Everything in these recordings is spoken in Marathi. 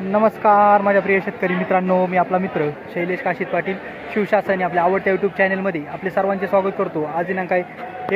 नमस्कार माझ्या प्रिय शेतकरी मित्रांनो, मी आपला मित्र शैलेश काशीत पाटील शिवशासन आपल्या आवडत्या यूट्यूब चॅनलमध्ये आपले सर्वांचे स्वागत करतो। आज दिनांक आहे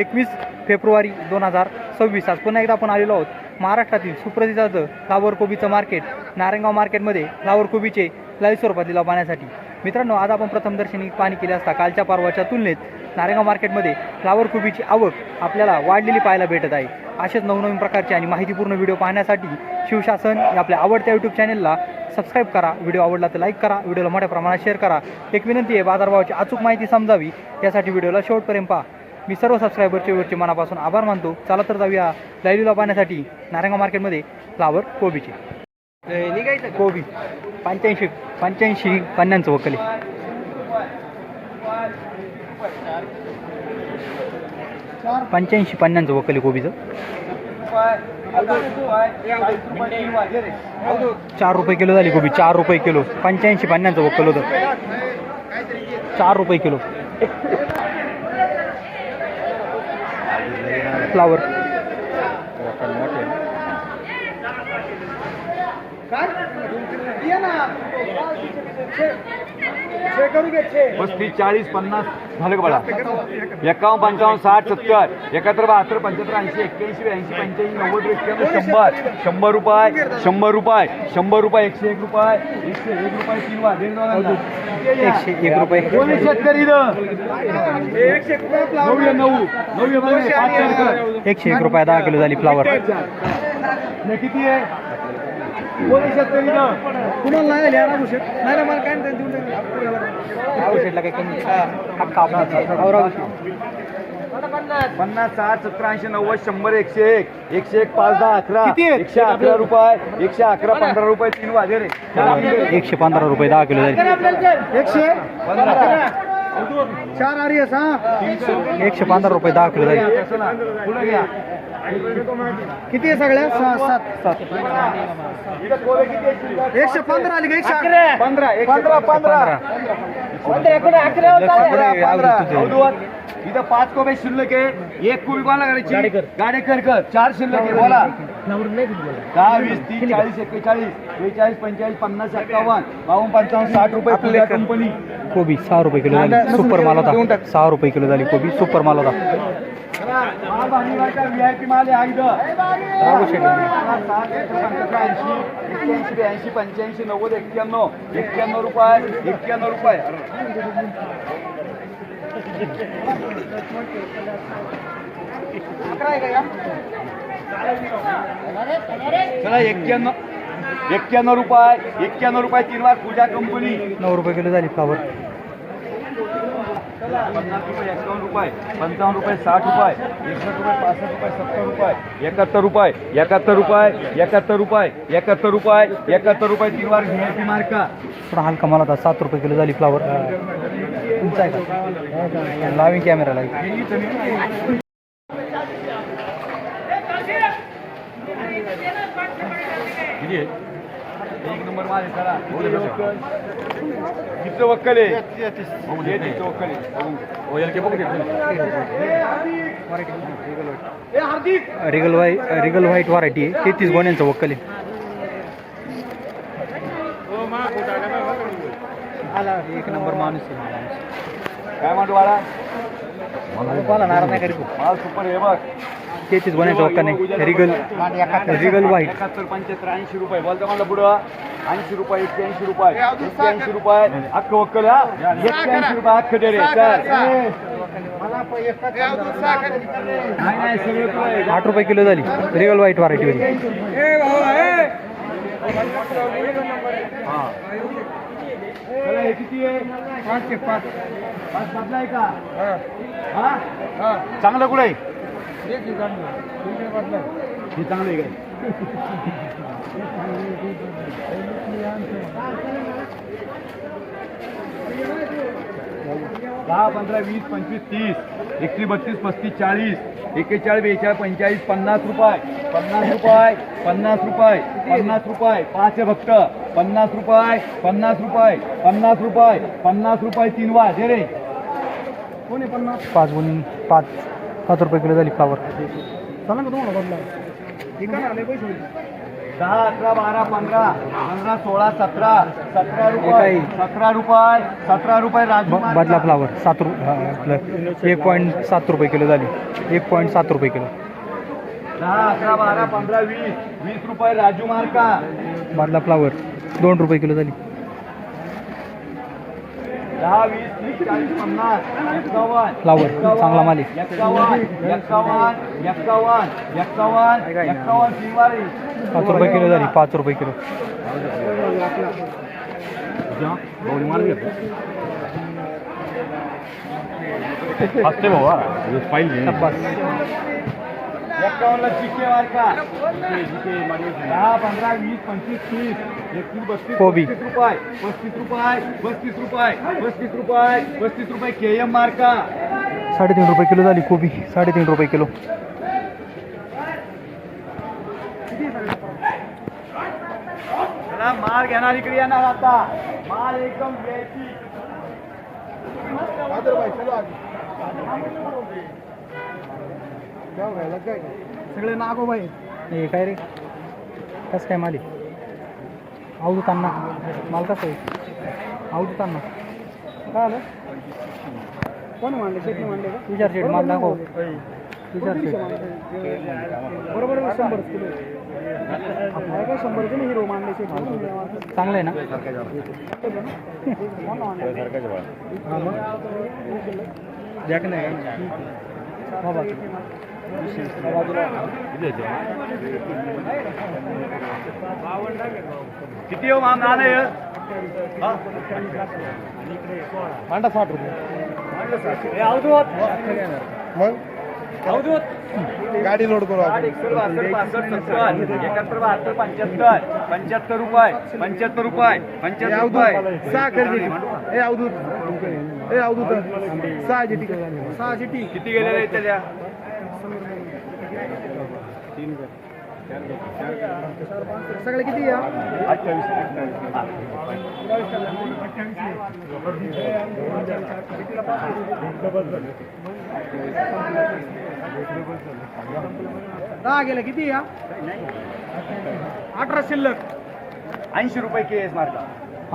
21 फेब्रुवारी 2026। आज पुन्हा एकदा आपण आलेलो आहोत महाराष्ट्रातील सुप्रसिद्ध फ्लावर कोबीचं मार्केट नारायणगाव मार्केटमध्ये फ्लावर कोबीचे लाईव्ह स्वरूपात लिलाव पाहण्यासाठी। मित्रांनो, आज आपण प्रथमदर्शनी पाहणी केली असता कालच्या परवाच्या तुलनेत नारायणगाव मार्केटमध्ये फ्लावर कोबीची आवक आपल्याला वाढलेली पाहायला भेटत आहे। असेच नवनवीन प्रकारचे आणि माहितीपूर्ण व्हिडिओ पाहण्यासाठी शिवशासन या आपल्या आवडत्या यूट्यूब चॅनलला सबस्क्राईब करा। व्हिडिओ आवडला तर लाईक करा, व्हिडिओला मोठ्या प्रमाणात शेअर करा। एक विनंती आहे, बाजारभावाची अचूक माहिती समजावी यासाठी व्हिडिओला शेवटपर्यंत पहा। मी सर्व सबस्क्रायबरचे मनापासून आभार मानतो। चला तर जाऊया लाईव्ह पाहण्यासाठी नारायणगाव मार्केटमध्ये फ्लावर कोबीचे कोबी 85-50 वकले 85-50 वकले कोबीचं 4 रुपये किलो झाली कोबी। 4 रुपये किलो 85-50 वकल होतं। 4 रुपये किलो फ्लावर पस्तीस 40 50 झालं का बघा। 51 55 60 70 71 72 75 80 81 82 85 90 91 100 रुपये 100 रुपये 100 रुपये 101 रुपये 101 रुपये 3 वाजले 101 रुपये कोणी शेतकरी 101 रुपये 10 किलो झाली फ्लावर। किती आहे कोणी शेतकरी कुणाला नाही आली आराम नाही ना, मला काय औषधला काही कमी हक्का 50 60 70 80 90 100 101 101 5 10 11 111 रुपये 111 15 रुपये 3 वाजे रे 115 रुपये 10 किलो झाली। 4 आरी आहे 115 रुपये 10 किलो झाली। किती आहे सगळ्या 7 115 आली का 115 इथं 5 कोबे शिल्लक आहे। 1 कोबी कोणाला करायची गाडी कर 4 शिल्लक आहे। बोला 10 20 30 40 41 42 45 50 51 52 55 60 रुपये आपल्या कंपनी कोबी 6 रुपये किलो झाली। सुपर माल होता। 6 रुपये किलो झाली कोबी, सुपर माल होता। व्हीआयपी माल आहे 85 85 85 90 91 रुपये 91 रुपये चला 91 रुपये 3 वार पूजा कंपनी 9 रुपये किलो झाली फ्लावर। 50 रुपये 51 रुपये 55 रुपये 60 रुपये 61 रुपये 65 रुपये 70 रुपये 71 रुपये 71 रुपये 71 रुपये 71 रुपये 71 रुपये 3 वार व्हीआयपी मार्का थोडा हलका माल होता। 7 रुपये किलो झाली फ्लावर। तुमचा आहे का लाविंग कॅमेरा लाईव्ह एक नंबर माल आहे चला किती वक्कल आहे रिगल व्हाईट व्हरायटी आहे। 33 गोण्यांचं वक्कल आहे। एक नंबर माणूस आहे। काय म्हणतो बाळा मला नाराज नाही करीत। माल सुपर आहे बघ। 33 गोण्यांचं वक्कल आहे। रिगल व्हाईट 71 75 80 रुपये बोलता मला पुढं 80 रुपये 81 रुपये 81 रुपये अख्ख वक्कल 81 रुपये अख्ख दे रे नाही सगळं 8 रुपये किलो झाली रिगल व्हाईट व्हरायटी होती। हे किती आहे 5 बदला आहे का चांगलं कुठे आहे हे चांगलं आहे काय 10 15 20 25 30 31 32 35 40 41 42 45 50 रुपये 50 रुपये 50 रुपये 50 रुपये 5 आहे फक्त 50 रुपये 50 रुपये 50 रुपये 50 रुपये 3 वाजे रे कोणी 50 5 रुपये किलो झाली फ्लावर। चला का तुम्हाला बदला ठिकाण आले पैसे 10, 11, 12, 15, 15, 16, 17, 17 हे रुपये काही? 17 रुपये 17 रुपये राजू बदला फ्लावर 7 आपलं 1.7 रुपये किलो झाली 1.7 रुपये किलो 10, 11, 12, 15, 20, 20 रुपये राजू मार्का बदला फ्लावर 2 रुपये किलो झाली 10, 20, 30, 40, 50, 51, फ्लावर चांगला माल आहे 51, 5 रुपये किलो झाली 5 रुपये किलो असते बाबा पाहिजे 51 चिके मार्का 10, 15, 20, 25, 30, 31, 32, कोबी. 35 रुपये 35 रुपये 35 रुपये 35 रुपये केएम मार्का 3.5 रुपये किलो झाली कोबी 3.5 रुपये किलो चला माल घेणार इकडे येणार आता माल एकदम VIP. सगळे नागो बाई हे काय रे कसं काय माल आहे अवधूत अण्णा माल कसं आहे अवधूत अण्णा काय आलं कोण मांडले शेट मांडले का तुझ्या शेट माल दाखव तुझ्या शेट बरोबर 100 किलो काय 100 किलो हिरो मांडले शेट चांगलं आहे ना जॅक नाही बाबा किती हो माम नाणं आहे? हा? मांडा 60 रुपये मग गाडी लोड करू आपण 71, 72, 70, 71, 72, 75 रुपये 75 रुपये 75 रुपये साखर ए अवधूत ए अवधूत 6 जीटी किती गेलेले आहेत त्याच्या सगळे किती या 10 गेलं किती या 18 शिल्लक 80 रुपये केस मार्का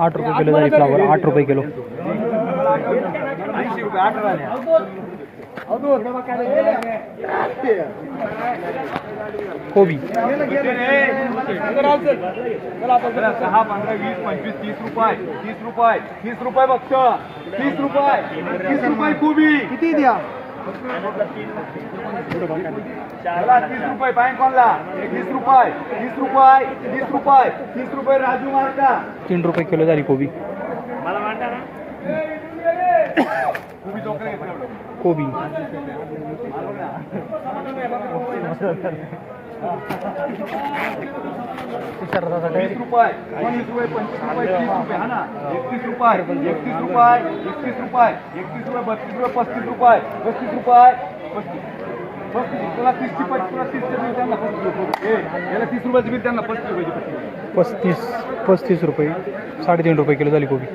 8 रुपये किलो झाली फ्लावर 8 रुपये किलो 80 रुपये 8 झाले कोबी 10, 15, 20, 25, 30 रुपये 30 रुपये 30 रुपये फक्त 30 रुपये 30 रुपये कोबी किती द्या चला 30 रुपये बँकॉनला 30 रुपये 30 रुपये 30 रुपये 30 रुपये राजू मार्का 3 रुपये किलो झाली कोबी कोबी चोकले कोबी रुपये 20 रुपये 25 रुपये 30 रुपये हा ना 31 रुपये 31 रुपये 31 रुपये 31 रुपये 32 रुपये 35 रुपये 35 रुपये 35 तुला 30 ची 35 बिल त्यांना 35 रुपये याला 30 रुपयाचं बिल त्यांना 35 रुपयाची 35 रुपये 3.5 रुपये किलो झाली कोबी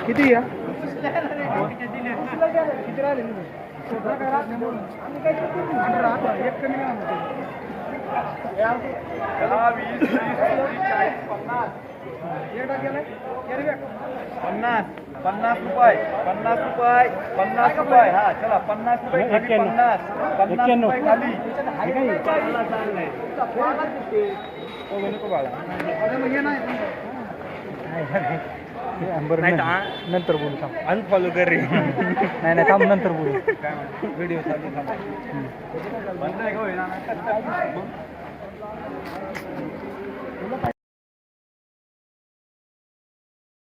किती या किती राहिले 50 रुपये 50 रुपये हा चला 50 रुपये खाली 50 रुपये खाली नंतर बोलू थांब अनफॉलो कर रे नाही थांब नंतर बोलू व्हिडिओ बंद आहे का होईना